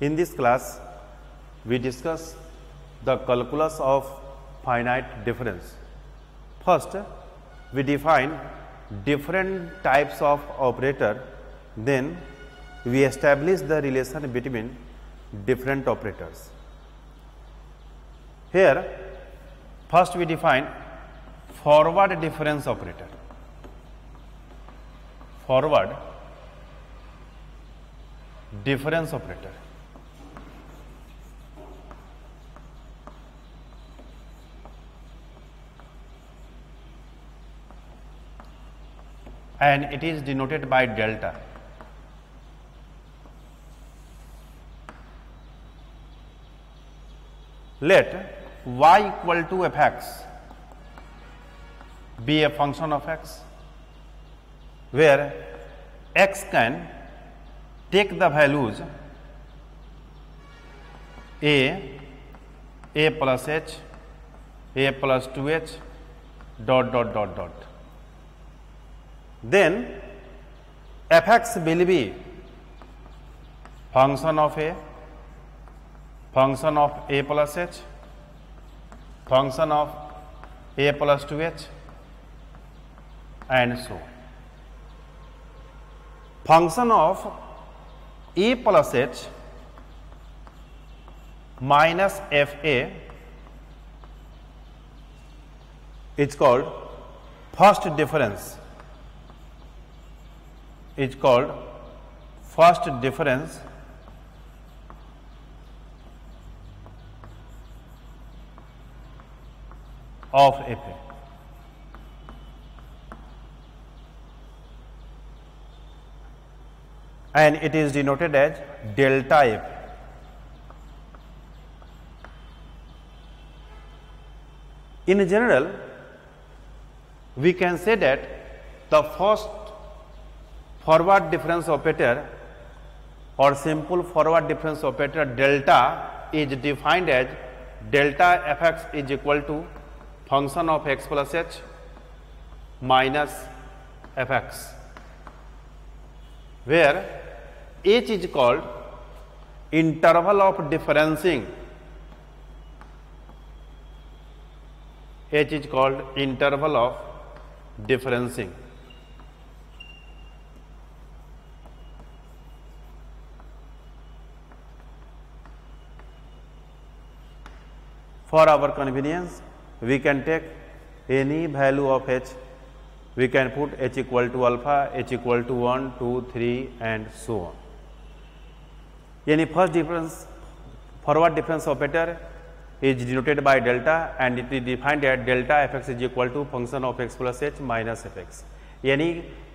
In this class, we discuss the calculus of finite difference. First, we define different types of operator, then we establish the relation between different operators. Here, first we define forward difference operator. Forward difference operator. And it is denoted by delta. Let y equal to fx be a function of x, where x can take the values a plus h, a plus 2h, dot dot dot dot. Then fx will be function of a plus h, function of a plus 2h, and so on. Function of a plus h minus fa is called first difference. Is called first difference of fa. And it is denoted as delta f. In general, we can say that the first forward difference operator or simple forward difference operator delta is defined as delta fx is equal to function of x plus h minus fx, where h is called interval of differencing. H is called interval of differencing. For our convenience, we can take any value of h. We can put h equal to alpha, h equal to 1, 2, 3 and so on. Any first difference, forward difference operator is denoted by delta and it is defined as delta fx is equal to function of x plus h minus fx. यानी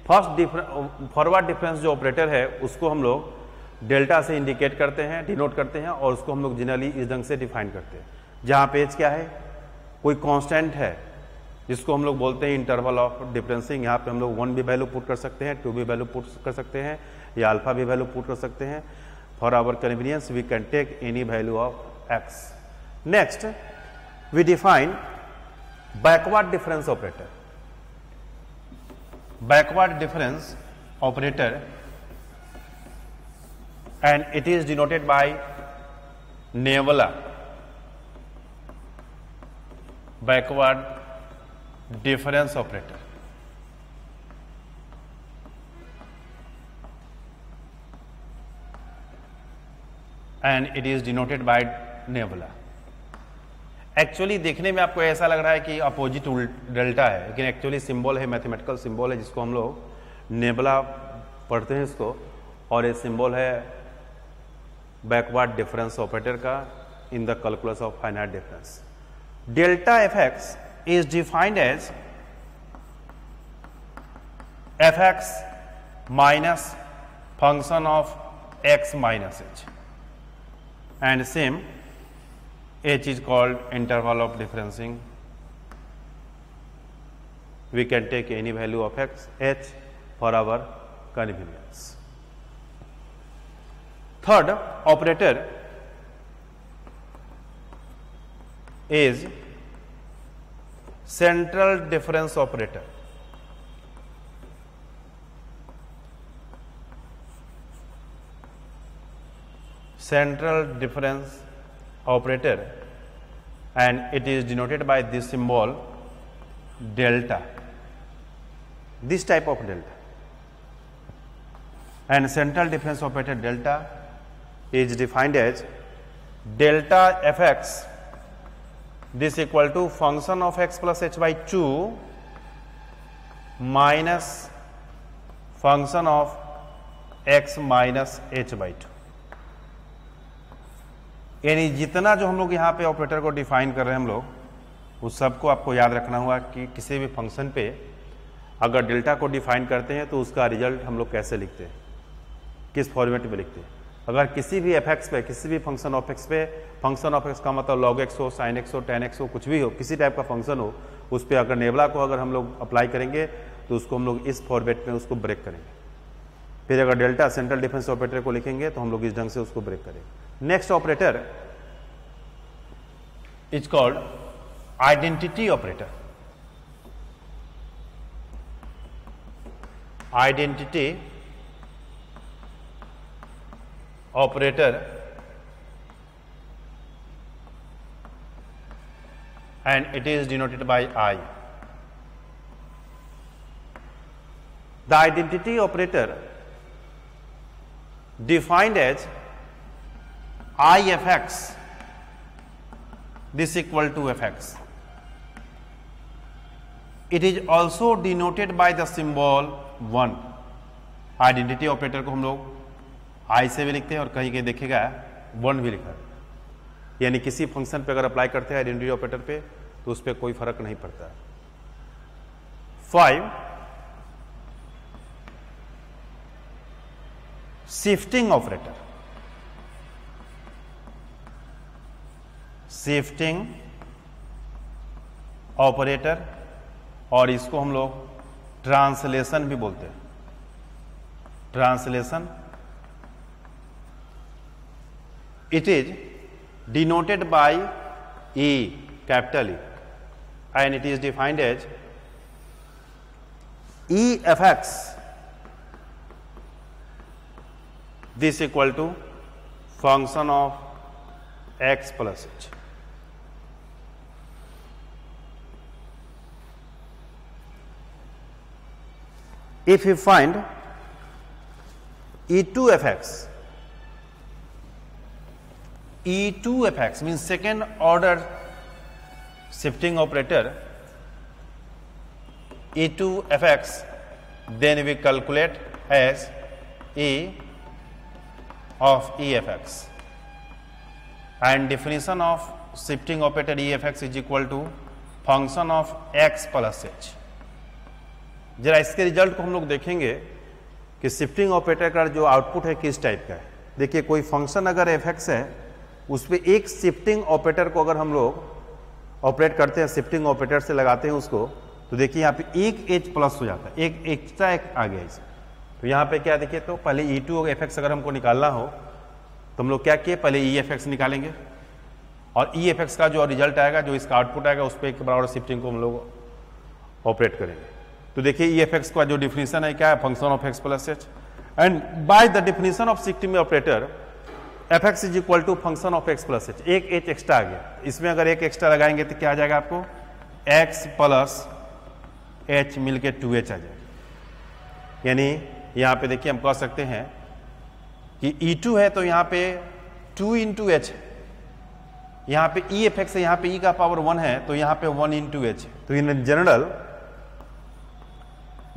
first forward difference जो operator है उसको हम लोग delta से indicate करते हैं, denote करते हैं और उसको हम लोग जनरली इस ढंग से डिफाइन करते हैं, जहाँ पे h क्या है, कोई कांस्टेंट है जिसको हम लोग बोलते हैं इंटरवल ऑफ डिफरेंसिंग. यहाँ पे हम लोग 1 भी वैल्यू पुट कर सकते हैं, 2 भी वैल्यू पुट कर सकते हैं या अल्फा भी वैल्यू पुट कर सकते हैं. For our convenience we can take any value of x. Next we define backward difference operator. Backward difference operator and it is denoted by nabla. Backward difference operator. And it is denoted by nabla. Actually देखने में आपको ऐसा लग रहा है कि opposite delta है, लेकिन एक्चुअली सिंबल है, मैथमेटिकल सिंबल है जिसको हम लोग नेबला पढ़ते हैं इसको, और ये सिंबल है बैकवर्ड डिफरेंस ऑपरेटर का in the calculus of finite difference. Delta fx is defined as fx minus function of x minus h, and same h is called interval of differencing. We can take any value of x, h for our convenience. Third operator is central difference operator. central difference operator, and it is denoted by this symbol delta, this type of delta. And central difference operator delta is defined as delta fx, this equal to function of x plus h by 2 minus function of x minus h by 2. यानी जितना जो हम लोग यहाँ पे operator को define कर रहे हैं हम लोग, उस सबको आपको याद रखना हुआ कि किसी भी फंक्शन पे अगर डेल्टा को डिफाइन करते हैं तो उसका रिजल्ट हम लोग कैसे लिखते हैं, किस फॉर्मेट में लिखते हैं. अगर किसी भी एफ एक्स पे, किसी भी फंक्शन ऑफ एक्स पे, फंक्शन ऑफ एक्स का मतलब लॉग एक्स हो, साइन एक्स हो, टेन एक्स हो, कुछ भी हो, किसी टाइप का फंक्शन हो, उस पर अगर नेबला को अगर हम लोग अप्लाई करेंगे तो उसको हम लोग इस फॉर्मेट में उसको ब्रेक करेंगे. फिर अगर डेल्टा सेंट्रल डिफरेंस ऑपरेटर को लिखेंगे तो हम लोग इस ढंग से उसको ब्रेक करेंगे. Next operator is called identity operator. Identity operator and it is denoted by I. The identity operator defined as IFX, this equal to fx. It is also denoted by the symbol 1. Identity operator को हम लोग आई से भी लिखते हैं और कहीं कहीं देखेगा 1 भी लिखा है. यानी किसी फंक्शन पे अगर अप्लाई करते हैं आइडेंटिटी ऑपरेटर पे तो उस पर कोई फर्क नहीं पड़ता है. 5 शिफ्टिंग ऑपरेटर. शिफ्टिंग ऑपरेटर, और इसको हम लोग ट्रांसलेशन भी बोलते हैं. Translation, it is denoted by E, capital E, and it is defined as EFX, this equal to function of x plus h. If you find E2fx, E2fx means second order shifting operator, E2fx, then we calculate as E of EFX, and definition of shifting operator EFX is equal to function of x plus h. जरा इसके result को हम लोग देखेंगे कि shifting operator का जो output है किस टाइप का है. देखिए कोई फंक्शन अगर fx है उस पर एक शिफ्टिंग ऑपरेटर को अगर हम लोग ऑपरेट करते हैं, शिफ्टिंग ऑपरेटर से लगाते हैं उसको, तो देखिए यहाँ पे एक एच प्लस हो जाता है, एक एक्स्ट्रा एक आ गया इसे. तो यहाँ पे क्या देखिए, तो पहले E2 fx अगर हमको निकालना हो तो हम लोग क्या किए, पहले EFX निकालेंगे और EFX का जो रिजल्ट आएगा, जो इसका आउटपुट आएगा, उस पर एक बराबर शिफ्टिंग को हम लोग ऑपरेट करेंगे. तो देखिए EFX का जो डिफिनीशन है क्या है, function of x plus h, and by the definition of shifting operator fx is equal to function of x plus h. एक एच एक्स्ट्रा आ गया, इसमें अगर एक एक्स्ट्रा लगाएंगे तो क्या आ जाएगा आपको, x प्लस एच मिलके 2h आ जाएगा. यानी यहाँ पे देखिए हम कह सकते हैं कि E2 है तो यहाँ पे 2 इंटू एच, यहाँ पे EFX है, यहाँ पे E का पावर 1 है तो यहाँ पे 1 इंटू एच. तो in general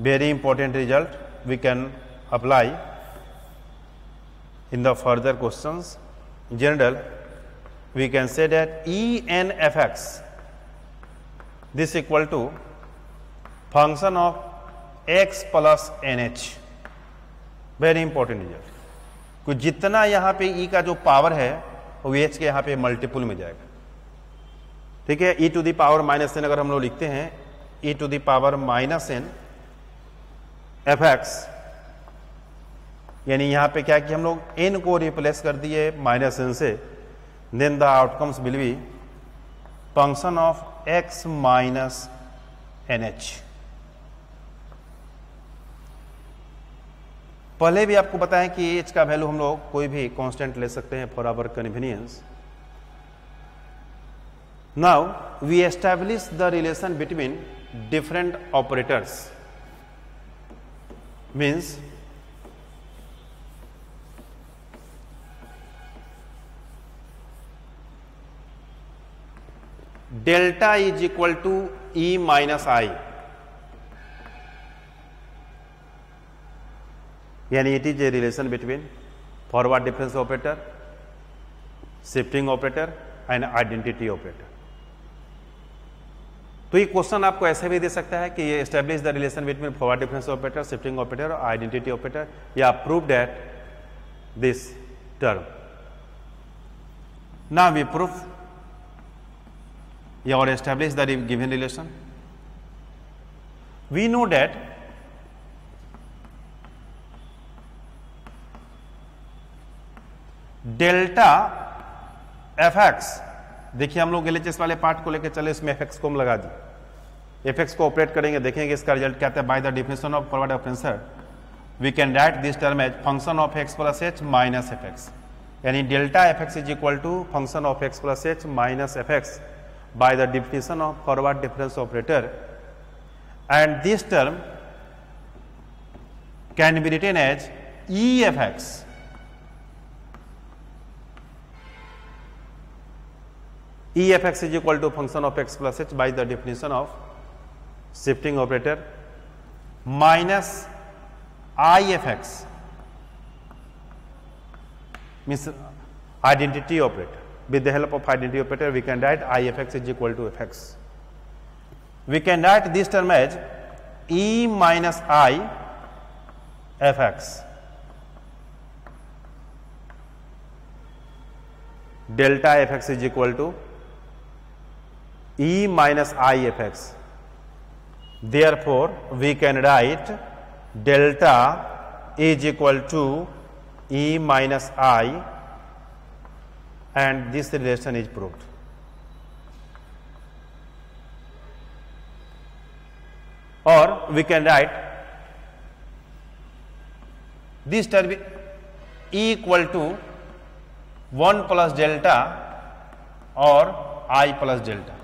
very important result we can apply in the further questions. In general we can say that ENFX, this equal to function of x plus nh. very important result. कुछ जितना यहाँ पे E का जो power है वो h के यहाँ पे मल्टीपुल में जाएगा. ठीक है, e to the power minus n अगर हम लोग लिखते हैं e to the power minus n fx, यानी यहां पे क्या कि हम लोग n को रिप्लेस कर दिए माइनस n से, then the outcomes will be function of x minus nh. पहले भी आपको बताया कि एच का वैल्यू हम लोग कोई भी कांस्टेंट ले सकते हैं for our convenience. Now we establish the relation between different operators. Means delta is equal to E minus I, यानी it is a relation between forward difference operator, shifting operator and identity operator. तो ये question आपको ऐसे भी दे सकता है कि ये establish the relation between forward difference operator, shifting operator और आइडेंटिटी ऑपरेटर, या prove that this term. Now we proof or establish the given relation. We know that delta F x, देखिए हम लोग एलएचएस वाले पार्ट को लेकर चले, इसमें एफ एक्स को हम लगा दी. एफ एक्स को ऑपरेट करेंगे, देखेंगे इसका रिजल्ट क्या आता है. By the definition of forward difference we can write this term as function of x plus H minus F X, यानी delta F X is equal to function of x plus H minus F X by the definition of forward difference operator, and this term can be written as EFX. EFX is equal to function of x plus h by the definition of shifting operator minus IFX means identity operator. With the help of identity operator, we can write IFX is equal to fx. We can write this term as E minus I fx. Delta fx is equal to E minus I fx. Therefore, we can write delta is equal to E minus I, and this relation is proved. Or we can write this term E equal to 1 plus delta or I plus delta.